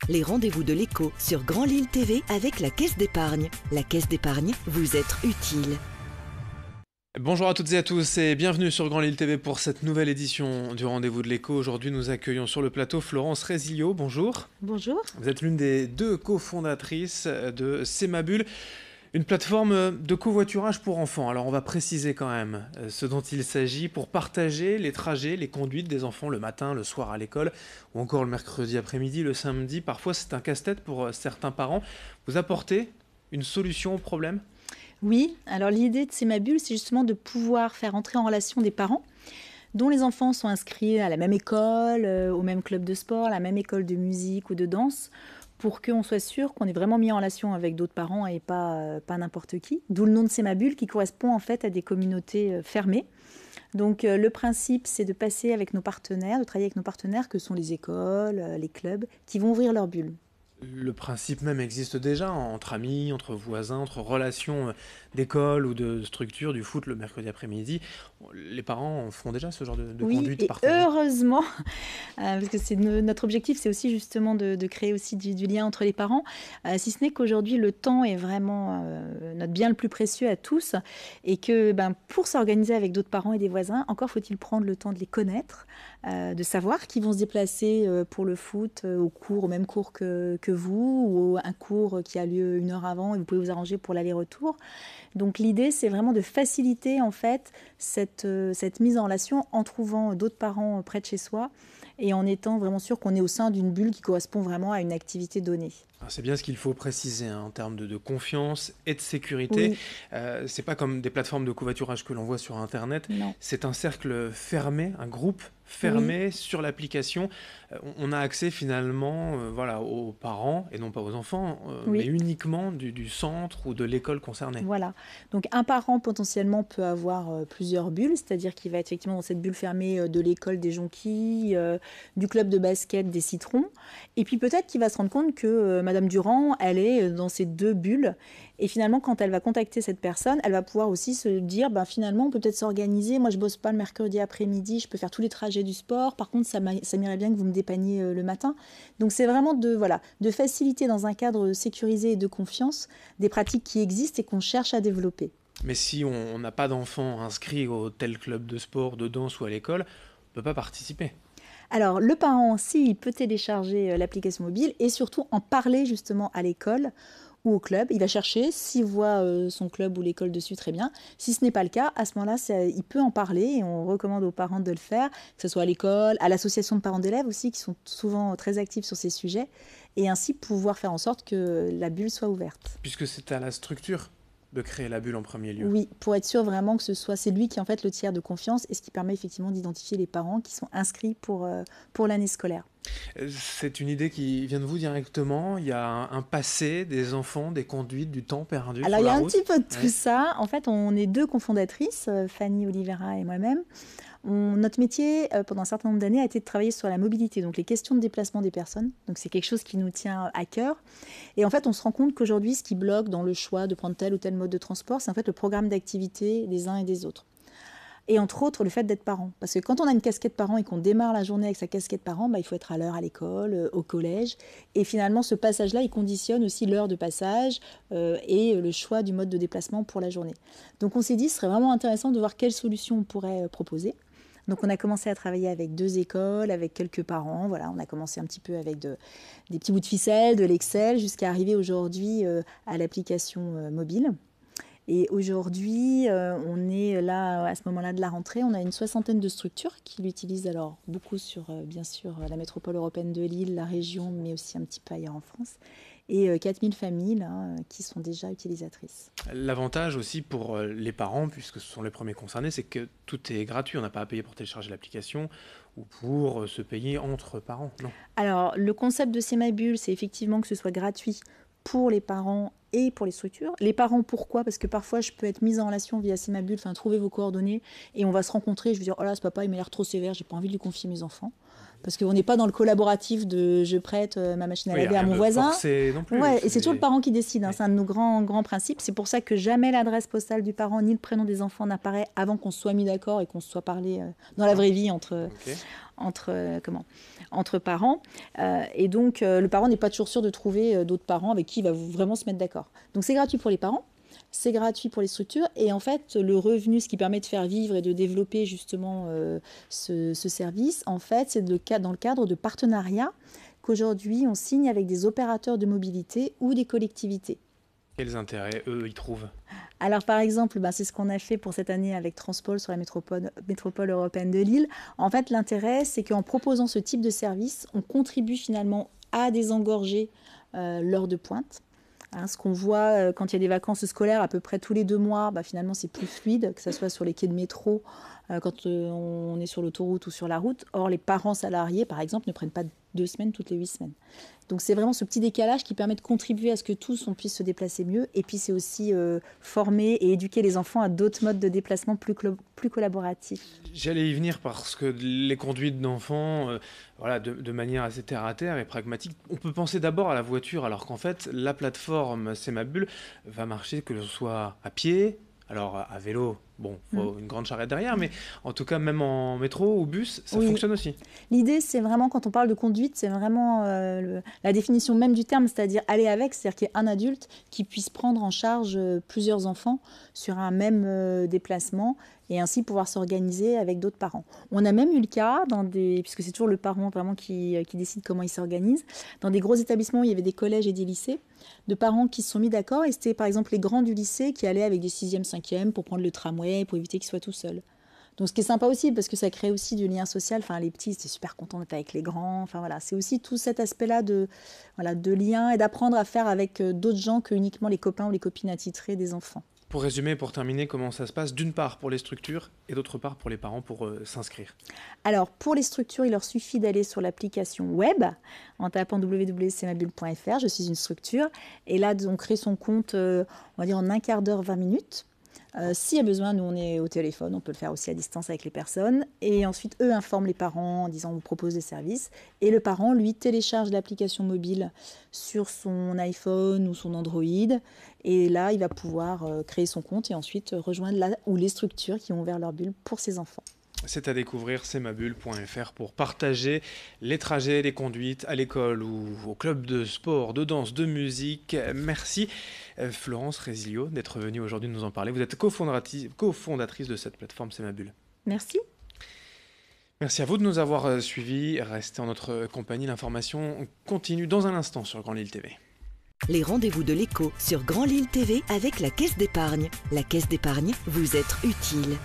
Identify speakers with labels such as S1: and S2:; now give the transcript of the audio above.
S1: les rendez-vous de l'écho sur Grand Lille TV avec la Caisse d'épargne. La Caisse d'épargne, vous être utile.
S2: Bonjour à toutes et à tous et bienvenue sur Grand Lille TV pour cette nouvelle édition du Rendez-vous de l'écho. Aujourd'hui, nous accueillons sur le plateau Florence Résilio. Bonjour.
S3: Bonjour.
S2: Vous êtes l'une des deux cofondatrices de Semabule, une plateforme de covoiturage pour enfants. Alors on va préciser quand même ce dont il s'agit pour partager les trajets, les conduites des enfants le matin, le soir à l'école ou encore le mercredi après-midi, le samedi. Parfois c'est un casse-tête pour certains parents. Vous apportez une solution au problème ?
S3: Oui, alors l'idée de Semabule, c'est justement de pouvoir faire entrer en relation des parents dont les enfants sont inscrits à la même école, au même club de sport, à la même école de musique ou de danse, pour qu'on soit sûr qu'on est vraiment mis en relation avec d'autres parents et pas n'importe qui. D'où le nom de Semabule qui correspond en fait à des communautés fermées. Donc le principe, c'est de passer avec nos partenaires, de travailler avec nos partenaires que sont les écoles, les clubs, qui vont ouvrir leur bulle.
S2: Le principe même existe déjà entre amis, entre voisins, entre relations d'école ou de structure, du foot le mercredi après-midi. Les parents font déjà ce genre de conduite partagée.
S3: Oui, heureusement, parce que c'est notre objectif, c'est aussi justement de créer aussi du lien entre les parents, si ce n'est qu'aujourd'hui, le temps est vraiment notre bien le plus précieux à tous, et que pour s'organiser avec d'autres parents et des voisins, encore faut-il prendre le temps de les connaître, de savoir qui vont se déplacer pour le foot au même cours que vous, ou un cours qui a lieu 1 heure avant et vous pouvez vous arranger pour l'aller-retour. Donc l'idée, c'est vraiment de faciliter en fait cette mise en relation en trouvant d'autres parents près de chez soi et en étant vraiment sûr qu'on est au sein d'une bulle qui correspond vraiment à une activité donnée.
S2: C'est bien ce qu'il faut préciser en termes de confiance et de sécurité.
S3: Oui.
S2: C'est pas comme des plateformes de covoiturage que l'on voit sur Internet.
S3: Non.
S2: C'est un cercle fermé, un groupe fermé sur l'application. On a accès finalement aux parents et non pas aux enfants, mais uniquement du centre ou de l'école concernée.
S3: Voilà. Donc un parent potentiellement peut avoir plusieurs bulles, c'est-à-dire qu'il va être effectivement dans cette bulle fermée de l'école des Jonquilles, du club de basket des Citrons, et puis peut-être qu'il va se rendre compte que Madame Durand, elle est dans ces 2 bulles. Et finalement, quand elle va contacter cette personne, elle va pouvoir aussi se dire, finalement, on peut peut-être s'organiser. Moi, je bosse pas le mercredi après-midi, je peux faire tous les trajets du sport. Par contre, ça m'irait bien que vous me dépanniez le matin. Donc, c'est vraiment de faciliter dans un cadre sécurisé et de confiance des pratiques qui existent et qu'on cherche à développer.
S2: Mais si on n'a pas d'enfants inscrits au tel club de sport, de danse ou à l'école, on ne peut pas participer.
S3: Alors, le parent, il peut télécharger l'application mobile et surtout en parler justement à l'école ou au club. Il va chercher, s'il voit son club ou l'école dessus, très bien. Si ce n'est pas le cas, à ce moment-là, il peut en parler et on recommande aux parents de le faire, que ce soit à l'école, à l'association de parents d'élèves aussi, qui sont souvent très actifs sur ces sujets, et ainsi pouvoir faire en sorte que la bulle soit ouverte.
S2: Puisque c'est à la structure de créer la bulle en premier lieu.
S3: Oui, pour être sûr vraiment que c'est lui qui est en fait le tiers de confiance et ce qui permet effectivement d'identifier les parents qui sont inscrits pour l'année scolaire.
S2: C'est une idée qui vient de vous directement. Il y a un passé des enfants, des conduites, du temps perdu.
S3: Alors il y a un
S2: route.
S3: petit peu de tout ça. En fait, on est 2 cofondatrices, Fanny Oliveira et moi-même. Notre métier, pendant un certain nombre d'années, a été de travailler sur la mobilité, donc les questions de déplacement des personnes. Donc c'est quelque chose qui nous tient à cœur. Et en fait, on se rend compte qu'aujourd'hui, ce qui bloque dans le choix de prendre tel ou tel mode de transport, c'est en fait le programme d'activité des uns et des autres. Et entre autres, le fait d'être parent. Parce que quand on a une casquette parent et qu'on démarre la journée avec sa casquette parent, il faut être à l'heure à l'école, au collège. Et finalement, ce passage-là, il conditionne aussi l'heure de passage et le choix du mode de déplacement pour la journée. Donc on s'est dit, ce serait vraiment intéressant de voir quelles solutions on pourrait proposer. Donc on a commencé à travailler avec 2 écoles, avec quelques parents. Voilà, on a commencé un petit peu avec des petits bouts de ficelle, de l'Excel, jusqu'à arriver aujourd'hui à l'application mobile. Et aujourd'hui, on est là, à ce moment-là de la rentrée, on a une 60aine de structures qui l'utilisent alors beaucoup sur, bien sûr, la métropole européenne de Lille, la région, mais aussi un petit peu ailleurs en France. Et 4000 familles là, qui sont déjà utilisatrices.
S2: L'avantage aussi pour les parents, puisque ce sont les premiers concernés, c'est que tout est gratuit. On n'a pas à payer pour télécharger l'application ou pour se payer entre parents. Non.
S3: Alors, le concept de Semabule, c'est effectivement que ce soit gratuit pour les parents et pour les structures. Les parents, pourquoi ? Parce que parfois, je peux être mise en relation via Semabule, trouver vos coordonnées, et on va se rencontrer, je vais dire, oh là, ce papa, il m'a l'air trop sévère, j'ai pas envie de lui confier mes enfants. Parce qu'on n'est pas dans le collaboratif de je prête ma machine à laver à mon voisin.
S2: Non plus,
S3: ouais, et c'est toujours le parent qui décide, hein, c'est un de nos grands principes. C'est pour ça que jamais l'adresse postale du parent ni le prénom des enfants n'apparaît avant qu'on se soit mis d'accord et qu'on se soit parlé dans la vraie vie entre parents. Et donc, le parent n'est pas toujours sûr de trouver d'autres parents avec qui il va vraiment se mettre d'accord. Donc, c'est gratuit pour les parents. C'est gratuit pour les structures et en fait le revenu, ce qui permet de faire vivre et de développer justement ce service, en fait c'est dans le cadre de partenariats qu'aujourd'hui on signe avec des opérateurs de mobilité ou des collectivités.
S2: Quels intérêts eux y trouvent?
S3: Alors par exemple, c'est ce qu'on a fait pour cette année avec Transpol sur la métropole européenne de Lille. En fait l'intérêt c'est qu'en proposant ce type de service, on contribue finalement à désengorger l'heure de pointe. Hein, ce qu'on voit quand il y a des vacances scolaires à peu près tous les 2 mois, finalement c'est plus fluide, que ce soit sur les quais de métro, quand on est sur l'autoroute ou sur la route. Or les parents salariés par exemple ne prennent pas 2 semaines toutes les 8 semaines. Donc c'est vraiment ce petit décalage qui permet de contribuer à ce que tous on puisse se déplacer mieux. Et puis c'est aussi former et éduquer les enfants à d'autres modes de déplacement plus collaboratifs.
S2: J'allais y venir parce que les conduites d'enfants, de manière assez terre-à-terre et pragmatique, on peut penser d'abord à la voiture, alors qu'en fait, la plateforme C'est ma bulle va marcher que ce soit à pied, alors à vélo, faut une grande charrette derrière, mais en tout cas, même en métro ou bus, ça fonctionne aussi.
S3: L'idée, c'est vraiment, quand on parle de conduite, c'est vraiment la définition même du terme, c'est-à-dire aller avec, c'est-à-dire qu'il y ait un adulte qui puisse prendre en charge plusieurs enfants sur un même déplacement et ainsi pouvoir s'organiser avec d'autres parents. On a même eu le cas, puisque c'est toujours le parent vraiment qui décide comment il s'organise, dans des gros établissements où il y avait des collèges et des lycées, de parents qui se sont mis d'accord, et c'était par exemple les grands du lycée qui allaient avec des 6e, 5e pour prendre le tramway, pour éviter qu'ils soient tout seuls. Donc ce qui est sympa aussi, parce que ça crée aussi du lien social. Enfin, les petits, c'était super contents d'être avec les grands. Enfin voilà, c'est aussi tout cet aspect-là de lien et d'apprendre à faire avec d'autres gens que uniquement les copains ou les copines attitrées des enfants.
S2: Pour résumer, pour terminer, comment ça se passe d'une part pour les structures et d'autre part pour les parents pour s'inscrire? Alors,
S3: pour les structures, il leur suffit d'aller sur l'application web en tapant www.cmabulle.fr. Je suis une structure. Et là, on crée son compte, on va dire en un quart d'heure, 20 minutes. S'il y a besoin, nous on est au téléphone, on peut le faire aussi à distance avec les personnes. Et ensuite, eux informent les parents en disant on vous propose des services. Et le parent, lui, télécharge l'application mobile sur son iPhone ou son Android. Et là, il va pouvoir créer son compte et ensuite rejoindre les structures qui ont ouvert leur bulle pour ses enfants.
S2: C'est à découvrir, cmabulle.fr pour partager les trajets, les conduites à l'école ou au club de sport, de danse, de musique. Merci Florence Résilio d'être venue aujourd'hui nous en parler. Vous êtes cofondatrice de cette plateforme C'est ma bulle.
S3: Merci.
S2: Merci à vous de nous avoir suivis. Restez en notre compagnie. L'information continue dans un instant sur Grand Lille TV.
S1: Les rendez-vous de l'écho sur Grand Lille TV avec la Caisse d'épargne. La Caisse d'épargne, vous êtes utile.